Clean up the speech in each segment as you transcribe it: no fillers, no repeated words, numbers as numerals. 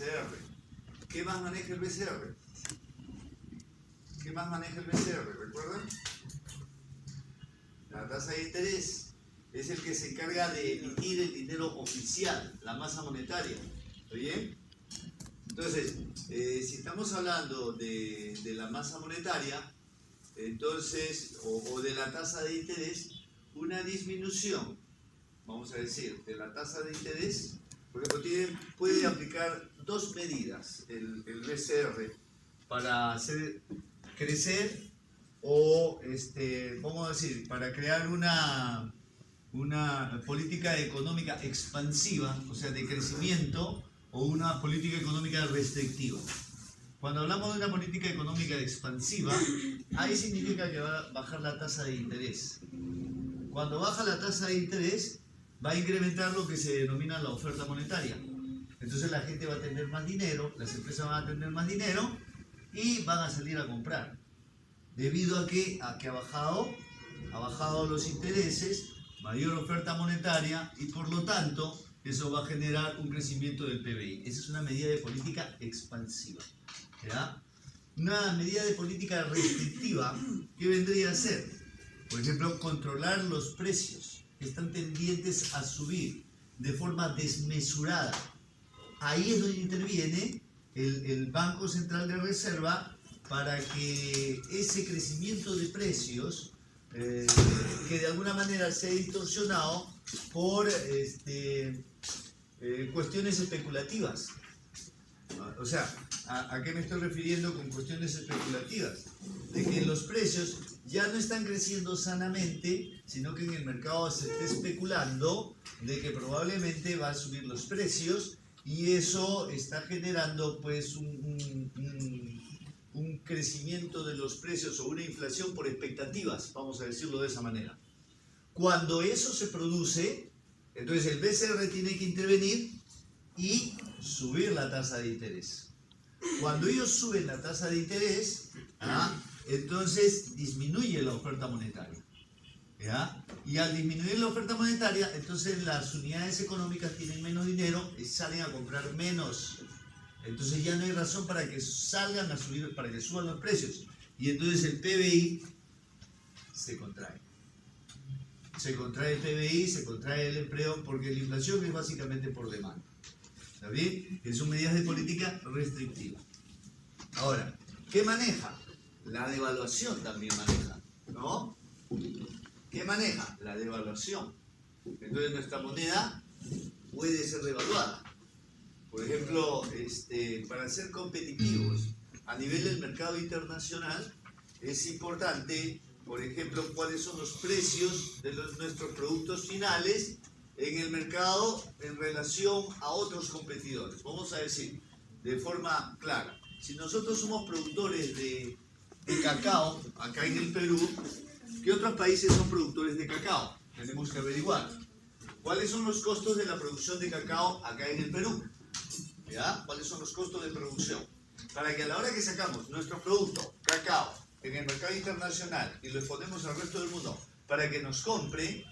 BCR. ¿Qué más maneja el BCR? ¿Qué más maneja el BCR? ¿Recuerdan? La tasa de interés es el que se encarga de emitir el dinero oficial, la masa monetaria. ¿Está bien? Entonces, si estamos hablando de la masa monetaria, entonces, o de la tasa de interés, una disminución, vamos a decir, de la tasa de interés, por ejemplo, puede aplicar dos medidas el BCR para hacer crecer o, vamos a decir, para crear una política económica expansiva, o sea, de crecimiento, o una política económica restrictiva. Cuando hablamos de una política económica expansiva, ahí significa que va a bajar la tasa de interés. Cuando baja la tasa de interés, va a incrementar lo que se denomina la oferta monetaria. Entonces la gente va a tener más dinero, las empresas van a tener más dinero y van a salir a comprar. Debido a que ha bajado los intereses, mayor oferta monetaria y por lo tanto eso va a generar un crecimiento del PBI. Esa es una medida de política expansiva. ¿Ya? Una medida de política restrictiva, ¿qué vendría a ser? Por ejemplo, controlar los precios que están tendientes a subir de forma desmesurada. Ahí es donde interviene el Banco Central de Reserva para que ese crecimiento de precios, que de alguna manera se ha distorsionado por cuestiones especulativas. O sea, ¿a qué me estoy refiriendo con cuestiones especulativas? De que los precios ya no están creciendo sanamente, sino que en el mercado se está especulando de que probablemente va a subir los precios y eso está generando pues un crecimiento de los precios o una inflación por expectativas, vamos a decirlo de esa manera. Cuando eso se produce, entonces el BCR tiene que intervenir y subir la tasa de interés. Cuando ellos suben la tasa de interés, entonces disminuye la oferta monetaria. ¿Ya? Y al disminuir la oferta monetaria, entonces las unidades económicas tienen menos dinero y salen a comprar menos. Entonces ya no hay razón para que salgan a subir, para que suban los precios. Y entonces el PBI se contrae. Se contrae el PBI, se contrae el empleo, porque la inflación es básicamente por demanda. ¿Está bien? Que son medidas de política restrictiva. Ahora, ¿qué maneja? La devaluación también maneja, ¿no? ¿Qué maneja? La devaluación. Entonces nuestra moneda puede ser devaluada. Por ejemplo, para ser competitivos a nivel del mercado internacional, es importante, por ejemplo, cuáles son los precios de nuestros productos finales en el mercado en relación a otros competidores. Vamos a decir, de forma clara, si nosotros somos productores de cacao, acá en el Perú, ¿qué otros países son productores de cacao? Tenemos que averiguar. ¿Cuáles son los costos de la producción de cacao acá en el Perú? ¿Ya? ¿Cuáles son los costos de producción? Para que a la hora que sacamos nuestro producto, cacao, en el mercado internacional y lo exponemos al resto del mundo para que nos compre,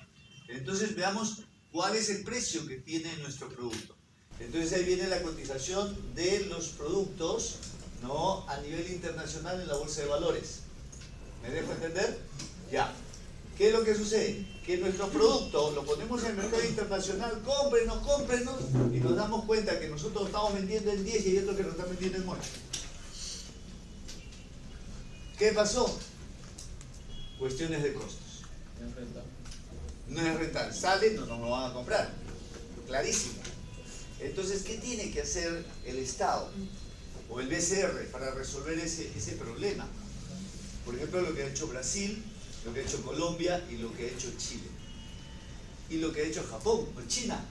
entonces veamos cuál es el precio que tiene nuestro producto. Entonces ahí viene la cotización de los productos, ¿no?, a nivel internacional en la bolsa de valores. ¿Me dejo entender? Ya. ¿Qué es lo que sucede? Que nuestro producto lo ponemos en el mercado internacional, cómprenos, y nos damos cuenta que nosotros estamos vendiendo en 10 y hay otros que nos están vendiendo en 8. ¿Qué pasó? Cuestiones de costos. No es rentable. Sale, no nos lo van a comprar. Clarísimo. Entonces, ¿qué tiene que hacer el Estado o el BCR para resolver ese problema? Por ejemplo, lo que ha hecho Brasil, lo que ha hecho Colombia y lo que ha hecho Chile. Y lo que ha hecho Japón, o China.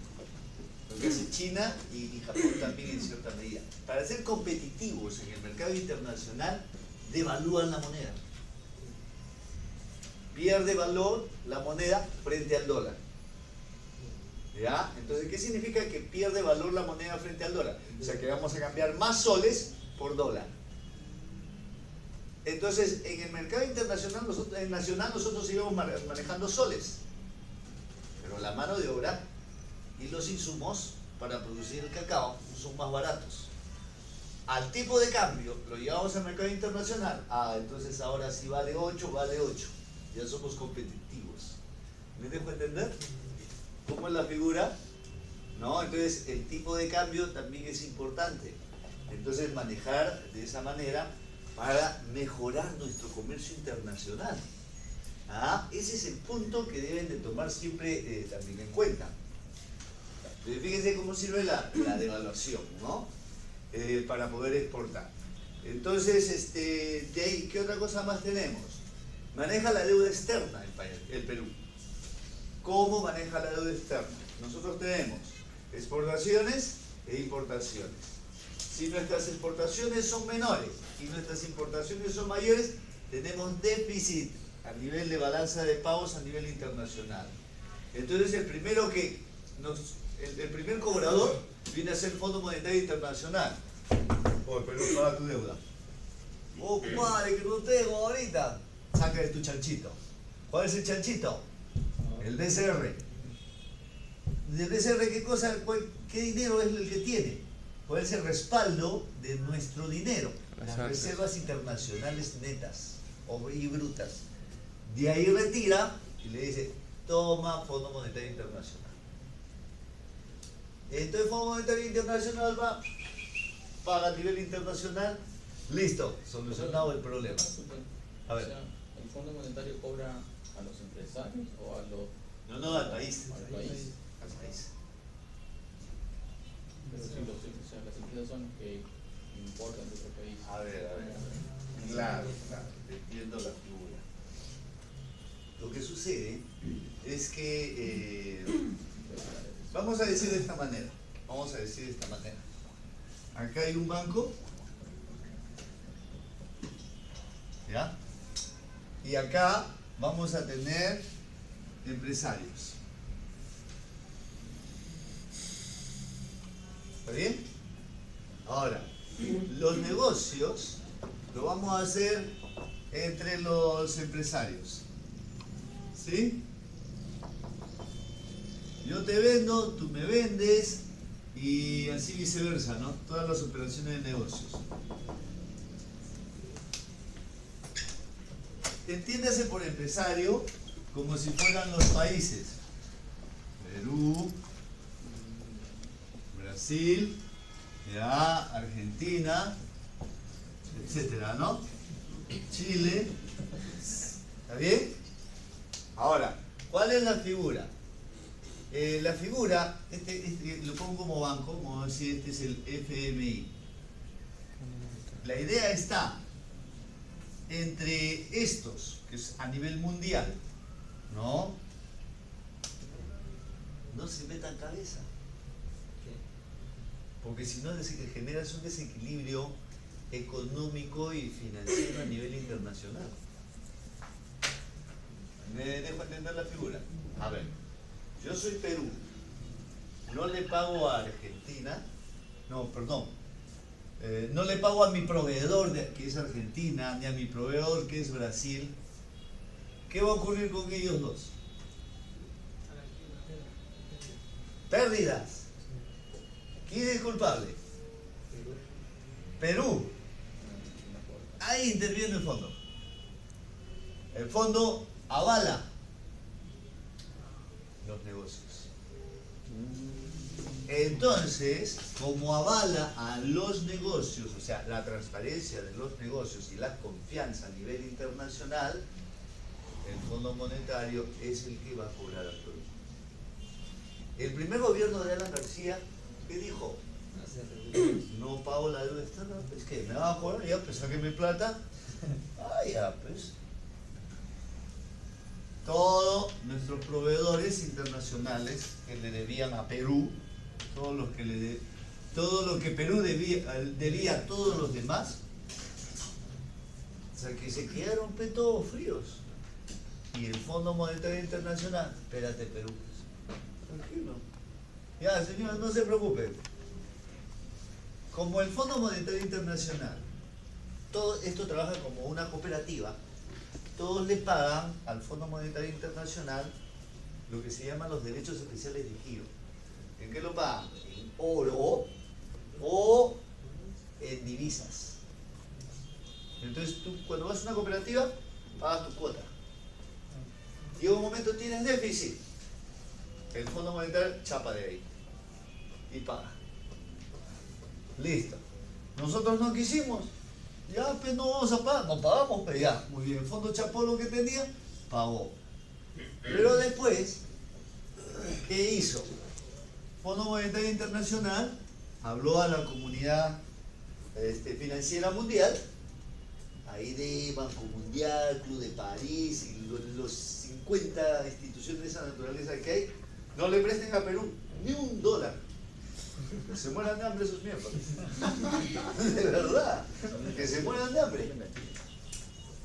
Lo que hace China y Japón también en cierta medida. Para ser competitivos en el mercado internacional, devalúan la moneda. Pierde valor la moneda frente al dólar. ¿Ya? Entonces, ¿qué significa que pierde valor la moneda frente al dólar? O sea, que vamos a cambiar más soles por dólar. Entonces, en el mercado internacional, nosotros seguimos manejando soles. Pero la mano de obra y los insumos para producir el cacao son más baratos. al tipo de cambio, lo llevamos al mercado internacional, entonces ahora si vale 8, vale 8. Ya somos competitivos. ¿Me dejo entender? ¿Cómo es la figura? ¿No? Entonces el tipo de cambio también es importante. Entonces manejar de esa manera para mejorar nuestro comercio internacional. Ese es el punto que deben de tomar siempre también en cuenta. Entonces, fíjense cómo sirve la devaluación, ¿no? Para poder exportar. Entonces, de ahí, ¿qué otra cosa más tenemos? Maneja la deuda externa el Perú. ¿Cómo maneja la deuda externa? Nosotros tenemos exportaciones e importaciones. Si nuestras exportaciones son menores y nuestras importaciones son mayores, tenemos déficit a nivel de balanza de pagos a nivel internacional. Entonces el primer cobrador viene a ser el Fondo Monetario Internacional. Perú, paga tu deuda. Compadre, que no tengo ahorita. Saca de tu chanchito. ¿Cuál es el chanchito? El BCR. ¿Del BCR qué cosa? ¿Qué dinero es el que tiene? ¿Cuál es el respaldo de nuestro dinero? Las reservas internacionales netas y brutas. De ahí retira y le dice, toma Fondo Monetario Internacional. Entonces el Fondo Monetario Internacional va, paga a nivel internacional, listo, solucionado el problema. A ver. O sea, ¿el Fondo Monetario cobra a los empresarios o a los... No, al país. Al país. Al país. Pero sí, o sea, las empresas son los que importan de otro país. A ver. Claro, entiendo la figura. Lo que sucede es que, vamos a decir de esta manera, acá hay un banco, ¿ya? Y acá vamos a tener empresarios. ¿Está bien? Ahora, los negocios lo vamos a hacer entre los empresarios. ¿Sí? Yo te vendo, tú me vendes y así viceversa, ¿no? Todas las operaciones de negocios. Entiéndase por empresario como si fueran los países. Perú, Brasil, ya, Argentina, etcétera, ¿no? Chile. ¿Está bien? Ahora, ¿cuál es la figura? La figura, lo pongo como banco, vamos a decir, este es el FMI. La idea está entre estos, que es a nivel mundial, ¿no? No se metan cabeza. Porque si no, generas un desequilibrio económico y financiero a nivel internacional. ¿Me dejo entender la figura? A ver, yo soy Perú, no le pago a Argentina, no le pago a mi proveedor que es Argentina, ni a mi proveedor que es Brasil. ¿Qué va a ocurrir con ellos dos? Pérdidas. ¿Quién es culpable? Perú. Ahí interviene el fondo. El fondo avala los negocios. Entonces, como avala a los negocios, o sea, la transparencia de los negocios y la confianza a nivel internacional, el Fondo Monetario es el que va a cobrar al Perú. El primer gobierno de Alan García, ¿qué dijo? No pago la deuda externa, pues que me va a cobrar, ya, pues sáqueme plata. Ya, pues. Todos nuestros proveedores internacionales que le debían a Perú, todo lo que Perú debía a todos los demás, o sea que se quedaron todos fríos. Y el Fondo Monetario Internacional, espérate Perú, tranquilo. Ya, señor, no se preocupe. Como el Fondo Monetario Internacional, todo esto trabaja como una cooperativa, todos le pagan al Fondo Monetario Internacional lo que se llaman los derechos especiales de giro. ¿En qué lo pagan? En oro o en divisas cotizas. Entonces tú cuando vas a una cooperativa, pagas tu cuota. Llega un momento tienes déficit, el Fondo Monetario chapa de ahí y paga. Listo. Nosotros no quisimos, ya pues no vamos a pagar, no pagamos, pero ya, muy bien, el fondo chapó lo que tenía, pagó. Pero después, ¿qué hizo? Fondo Monetario Internacional habló a la comunidad financiera mundial, ahí de Banco Mundial, Club de París y los 50 instituciones de esa naturaleza que hay, no le presten a Perú ni $1. Se mueran de hambre esos miembros. De verdad, que se mueran de hambre.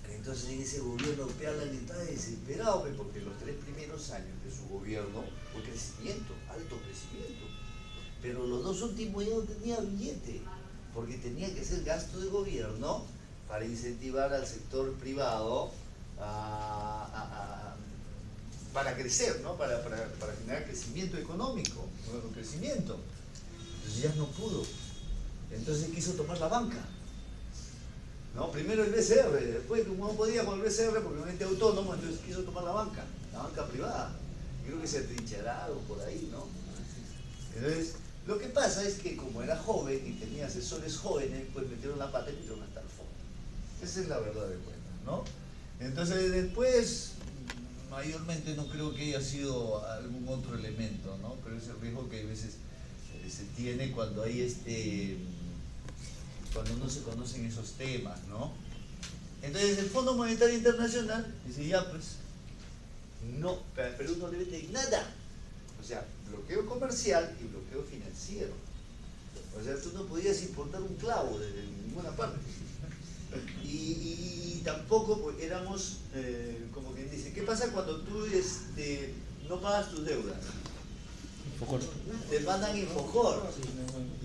Entonces en ese gobierno Pealan estaba desesperado, porque los 3 primeros años de su gobierno fue crecimiento, alto crecimiento. Pero los 2 últimos ya no tenía billete, porque tenía que ser gasto de gobierno para incentivar al sector privado para crecer, ¿no? para generar crecimiento económico, nuevo crecimiento. Entonces ya no pudo. Entonces quiso tomar la banca. ¿No? Primero el BCR, después como no podía con el BCR porque no era autónomo, entonces quiso tomar la banca privada. Creo que se atrincheraron por ahí, ¿no? Entonces, lo que pasa es que como era joven y tenía asesores jóvenes, pues metieron la pata y metieron hasta el fondo. Esa es la verdad de cuentas, ¿no? Entonces después, mayormente no creo que haya sido algún otro elemento, ¿no? Pero es el riesgo que a veces se tiene cuando hay cuando no se conocen esos temas, ¿no? Entonces el Fondo Monetario Internacional dice, ya pues, no, Perú no debe tener nada. O sea, bloqueo comercial y bloqueo financiero. O sea, tú no podías importar un clavo de ninguna parte. Y tampoco pues, éramos, como quien dice, ¿qué pasa cuando tú no pagas tus deudas? Infocor. Te mandan Infocor.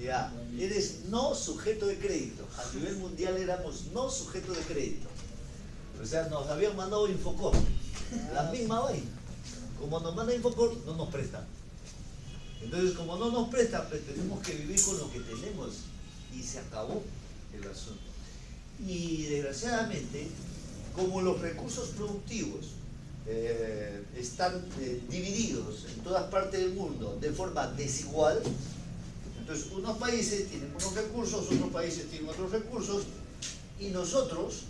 Ya, eres no sujeto de crédito. A nivel mundial éramos no sujeto de crédito. O sea, nos habían mandado Infocor. La misma vaina. Como nos manda Infocor, no nos prestan. Entonces, como no nos prestan, pues tenemos que vivir con lo que tenemos. Y se acabó el asunto. Y desgraciadamente, como los recursos productivos están divididos en todas partes del mundo de forma desigual, entonces unos países tienen unos recursos, otros países tienen otros recursos, y nosotros,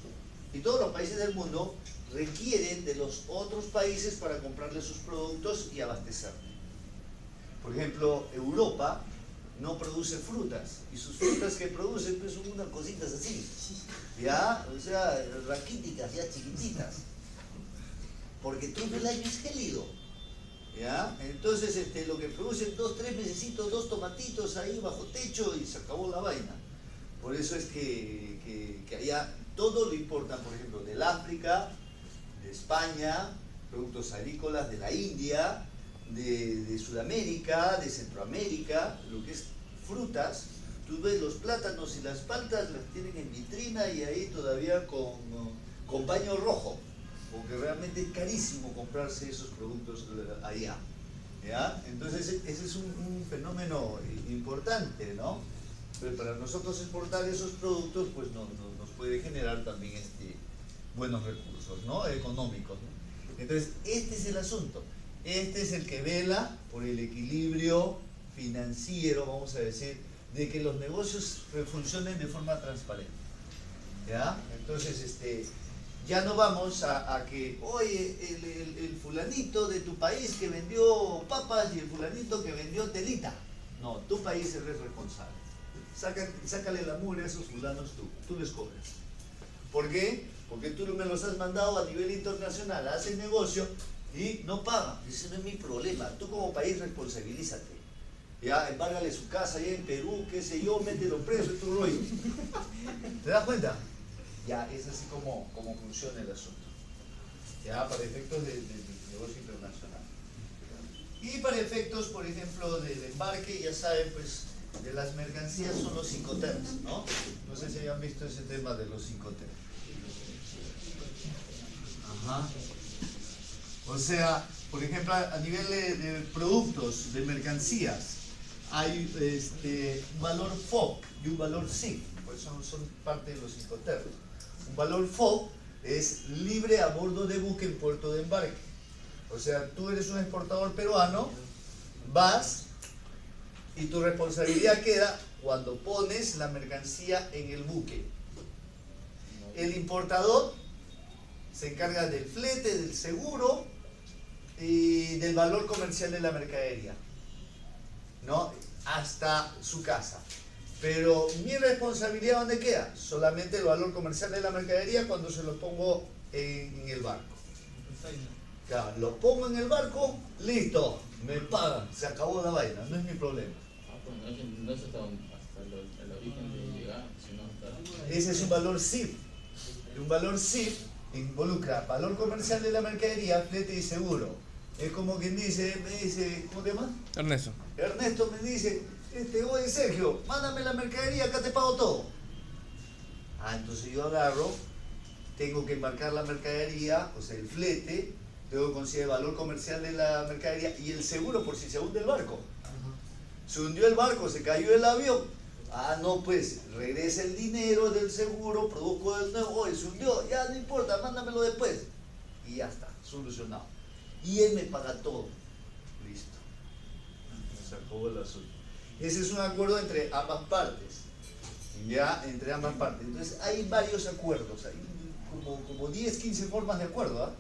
y todos los países del mundo, requieren de los otros países para comprarles sus productos y abastecer. Por ejemplo, Europa no produce frutas, y sus frutas que producen pues, son unas cositas así, ¿ya? O sea, raquíticas, ya chiquititas, porque todo el año es gélido, ¿ya? Entonces lo que producen 2, 3 mesecitos, 2 tomatitos ahí bajo techo y se acabó la vaina. Por eso es que allá todo lo importan, por ejemplo, del África, de España, productos agrícolas de la India, de Sudamérica, de Centroamérica, lo que es frutas. Tú ves los plátanos y las paltas, las tienen en vitrina y ahí todavía con paño rojo, porque realmente es carísimo comprarse esos productos allá, ¿ya? Entonces ese es un fenómeno importante, ¿no? Pero para nosotros exportar esos productos pues nos puede generar también buenos recursos, ¿no? Económicos, ¿no? Entonces este es el asunto. Este es el que vela por el equilibrio financiero, vamos a decir, de que los negocios funcionen de forma transparente, ¿ya? Entonces, ya no vamos a que, oye, el fulanito de tu país que vendió papas y el fulanito que vendió telita. No, tu país eres responsable. Sácale la mugre a esos fulanos tú les cobras. ¿Por qué? Porque tú me los has mandado a nivel internacional, hacen negocio y no pagan. Ese no es mi problema. Tú como país responsabilízate. Ya, embárgale su casa allá en Perú, qué sé yo, mételo preso, es tu rollo. ¿Te das cuenta? Ya, es así como funciona el asunto. Ya, para efectos de negocio internacional. Y para efectos, por ejemplo, del embarque, ya saben, pues, de las mercancías son los Incoterms, ¿no? No sé si hayan visto ese tema de los Incoterms. Ajá. O sea, por ejemplo, a nivel de productos, de mercancías, hay un valor FOB y un valor SIG, pues son parte de los incoterms. Un valor FOB es libre a bordo de buque en puerto de embarque. O sea, tú eres un exportador peruano, vas y tu responsabilidad queda cuando pones la mercancía en el buque. El importador se encarga del flete, del seguro y del valor comercial de la mercadería, ¿no? Hasta su casa. Pero mi responsabilidad, ¿dónde queda? Solamente el valor comercial de la mercadería cuando se lo pongo en el barco. Claro, lo pongo en el barco, listo, me pagan, se acabó la vaina, no es mi problema. Pues no es hasta el origen de llegar, sino hasta... Ese es un valor SIF. Un valor SIF involucra valor comercial de la mercadería, flete y seguro. Es como quien dice, me dice, ¿cómo te llamas? Ernesto. Ernesto me dice, oye Sergio, mándame la mercadería, acá te pago todo. Ah, entonces yo agarro, tengo que embarcar la mercadería, o sea, el flete, tengo que conseguir el valor comercial de la mercadería y el seguro por si se hunde el barco. Se hundió el barco, se cayó el avión. Ah, no, pues, regresa el dinero del seguro, produzco del nuevo, oye, se hundió, ya no importa, mándamelo después. Y ya está, solucionado. Y él me paga todo. Listo. Se acabó el asunto. Ese es un acuerdo entre ambas partes. Ya, entre ambas partes. Entonces, hay varios acuerdos, hay como 10, 15 formas de acuerdo, ¿ah?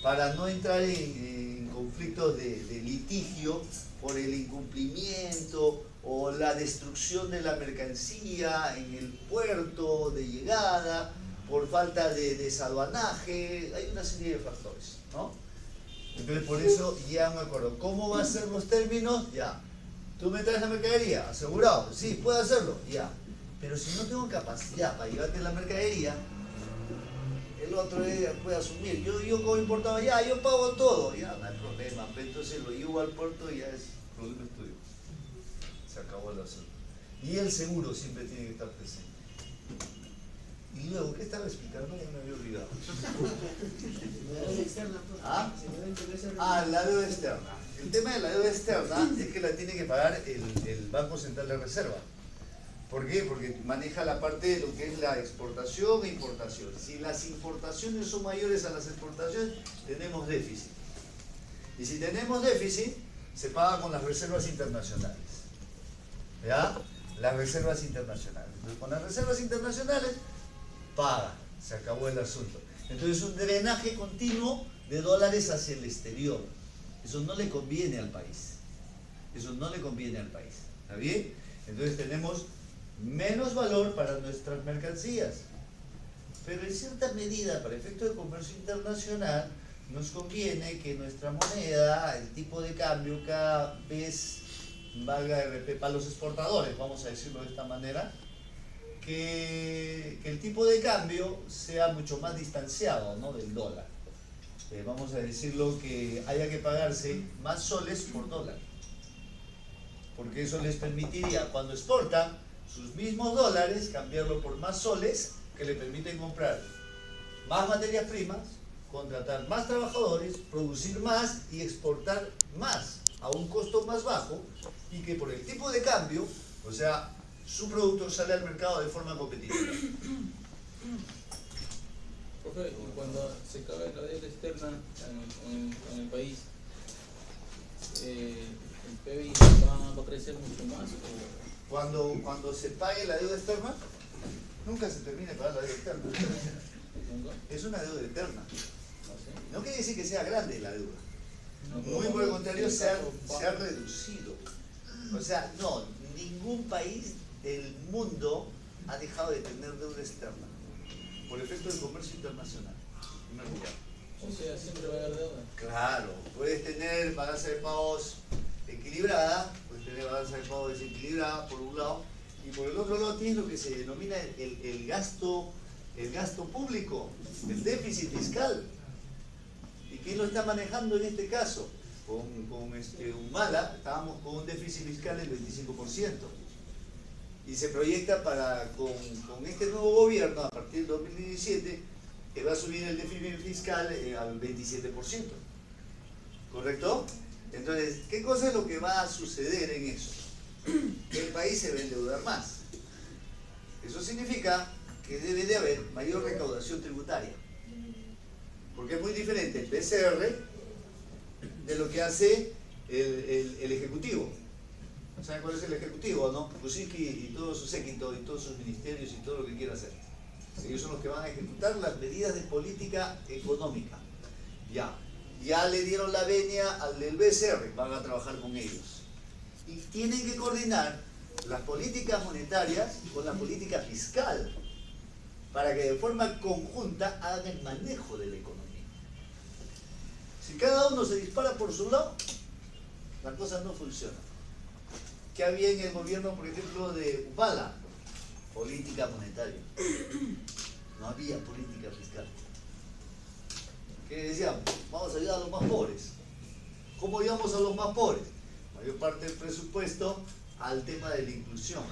Para no entrar en conflictos de litigio por el incumplimiento o la destrucción de la mercancía en el puerto de llegada, por falta de desaduanaje, hay una serie de factores, ¿no? Entonces por eso ya me acuerdo. ¿Cómo va a ser los términos? Ya. ¿Tú me traes la mercadería? ¿Asegurado? Sí, puedo hacerlo, ya. Pero si no tengo capacidad para llevarte la mercadería, el otro puede asumir. Yo como importador, ya, yo pago todo, ya, no hay problema. Entonces lo llevo al puerto y ya es problema tuyo. Se acabó el asunto. Y el seguro siempre tiene que estar presente. Y luego, ¿qué estaba explicando? Ya me había olvidado. La deuda externa, pues. ¿Ah? Se debe interesar. La deuda externa. El tema de la deuda externa es que la tiene que pagar el Banco Central de Reserva. ¿Por qué? Porque maneja la parte de lo que es la exportación e importación. Si las importaciones son mayores a las exportaciones, tenemos déficit. Y si tenemos déficit, se paga con las reservas internacionales. ¿Ya? Las reservas internacionales. Entonces, con las reservas internacionales, paga. Se acabó el asunto. Entonces, un drenaje continuo de dólares hacia el exterior. Eso no le conviene al país. Eso no le conviene al país. ¿Está bien? Entonces, tenemos menos valor para nuestras mercancías. Pero en cierta medida, para efecto de comercio internacional, nos conviene que nuestra moneda, el tipo de cambio, cada vez valga para los exportadores, vamos a decirlo de esta manera, que el tipo de cambio sea mucho más distanciado, ¿no?, del dólar. Vamos a decirlo que haya que pagarse más soles por dólar. Porque eso les permitiría, cuando exportan, sus mismos dólares, cambiarlo por más soles que le permiten comprar más materias primas, contratar más trabajadores, producir más y exportar más a un costo más bajo y que por el tipo de cambio, o sea, su producto sale al mercado de forma competitiva. Profe, y cuando se acabe la deuda externa en el país, ¿el PBI va a crecer mucho más? Cuando se pague la deuda externa, nunca se termina de pagar la deuda externa. Es una deuda eterna. No quiere decir que sea grande la deuda. Muy por el contrario, se ha reducido. O sea, no, ningún país del mundo ha dejado de tener deuda externa por efecto del comercio internacional. En primer lugar. O sea, siempre va a haber deuda. Claro, puedes tener balanza de pagos equilibrada, puedes tener balanza de pagos desequilibrada por un lado, y por el otro lado tienes lo que se denomina el gasto público, el déficit fiscal. ¿Y quién lo está manejando en este caso? Con Humala estábamos con un déficit fiscal del 25%. Y se proyecta con este nuevo gobierno, a partir del 2017, que va a subir el déficit fiscal al 27%. ¿Correcto? Entonces, ¿qué cosa es lo que va a suceder en eso? el país se va a endeudar más. Eso significa que debe de haber mayor recaudación tributaria. Porque es muy diferente el PCR de lo que hace el Ejecutivo. ¿Saben cuál es el Ejecutivo, no? Kuczynski y todo su séquito y todos sus ministerios y todo lo que quiera hacer. Ellos son los que van a ejecutar las medidas de política económica. Ya le dieron la venia al del BCR, van a trabajar con ellos. Y tienen que coordinar las políticas monetarias con la política fiscal, para que de forma conjunta hagan el manejo de la economía. Si cada uno se dispara por su lado, la cosa no funciona. ¿Qué había en el gobierno, por ejemplo, de Upala? Política monetaria. No había política fiscal. ¿Qué decíamos? Vamos a ayudar a los más pobres. ¿Cómo ayudamos a los más pobres? Mayor parte del presupuesto al tema de la inclusión,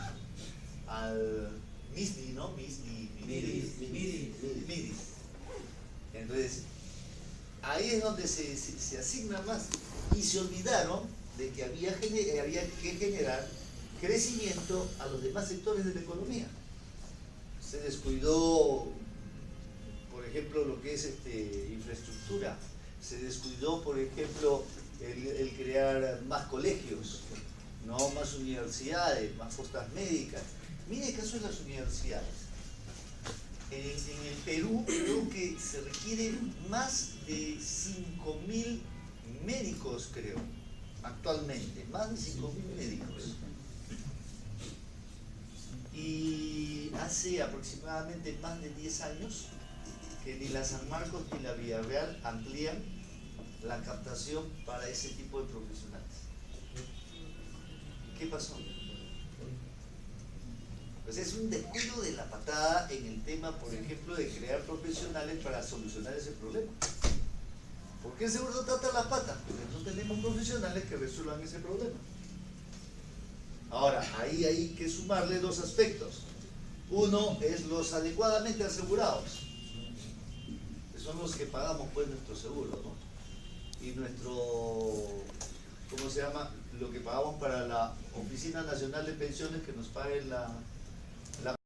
al MISDI, ¿no? MIDIS. Entonces, ahí es donde se asigna más. Y se olvidaron de que había que generar crecimiento a los demás sectores de la economía. Se descuidó, por ejemplo, lo que es infraestructura. Se descuidó, por ejemplo, el crear más colegios, ¿no? Más universidades, más postas médicas. Mire el caso de las universidades. En el Perú creo que se requieren más de 5.000 médicos, creo, actualmente, más de 5.000 médicos. Y hace aproximadamente más de 10 años que ni la San Marcos ni la Villarreal amplían la captación para ese tipo de profesionales. ¿Qué pasó? Pues es un descuido de la patada en el tema, por ejemplo, de crear profesionales para solucionar ese problema. ¿Por qué el seguro trata la pata? Porque no tenemos profesionales que resuelvan ese problema. Ahora, ahí hay que sumarle dos aspectos. Uno es los adecuadamente asegurados, que son los que pagamos pues nuestro seguro, ¿no? Y nuestro, ¿cómo se llama? Lo que pagamos para la Oficina Nacional de Pensiones, que nos pague la